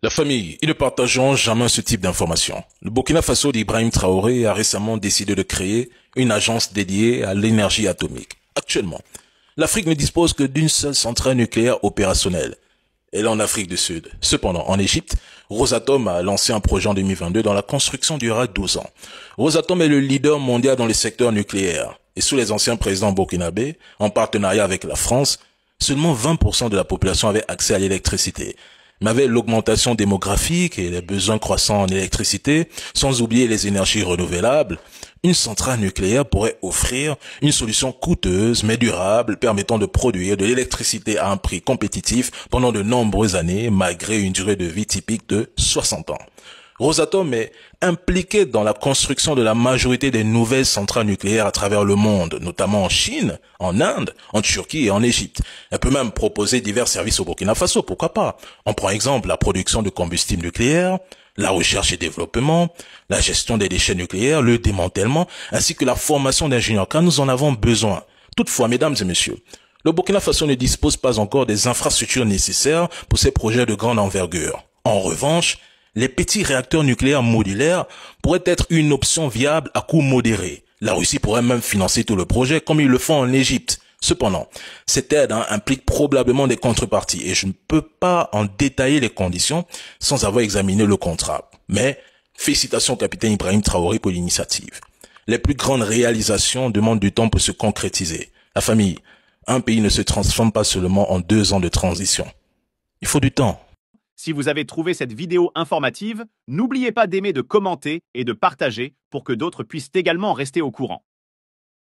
La famille, ils ne partageront jamais ce type d'informations. Le Burkina Faso d'Ibrahim Traoré a récemment décidé de créer une agence dédiée à l'énergie atomique. Actuellement, l'Afrique ne dispose que d'une seule centrale nucléaire opérationnelle. Elle est en Afrique du Sud. Cependant, en Égypte, Rosatom a lancé un projet en 2022 dont la construction durera 12 ans. Rosatom est le leader mondial dans le secteur nucléaire. Et sous les anciens présidents burkinabés, en partenariat avec la France, seulement 20% de la population avait accès à l'électricité. Mais avec l'augmentation démographique et les besoins croissants en électricité, sans oublier les énergies renouvelables, une centrale nucléaire pourrait offrir une solution coûteuse mais durable permettant de produire de l'électricité à un prix compétitif pendant de nombreuses années malgré une durée de vie typique de 60 ans. Rosatom est impliqué dans la construction de la majorité des nouvelles centrales nucléaires à travers le monde, notamment en Chine, en Inde, en Turquie et en Égypte. Elle peut même proposer divers services au Burkina Faso, pourquoi pas. On prend exemple la production de combustible nucléaire, la recherche et développement, la gestion des déchets nucléaires, le démantèlement, ainsi que la formation d'ingénieurs, car nous en avons besoin. Toutefois, mesdames et messieurs, le Burkina Faso ne dispose pas encore des infrastructures nécessaires pour ces projets de grande envergure. En revanche, les petits réacteurs nucléaires modulaires pourraient être une option viable à coût modéré. La Russie pourrait même financer tout le projet comme ils le font en Égypte. Cependant, cette aide implique probablement des contreparties et je ne peux pas en détailler les conditions sans avoir examiné le contrat. Mais félicitations au capitaine Ibrahim Traoré pour l'initiative. Les plus grandes réalisations demandent du temps pour se concrétiser. La famille, un pays ne se transforme pas seulement en 2 ans de transition. Il faut du temps. Si vous avez trouvé cette vidéo informative, n'oubliez pas d'aimer, de commenter et de partager pour que d'autres puissent également rester au courant.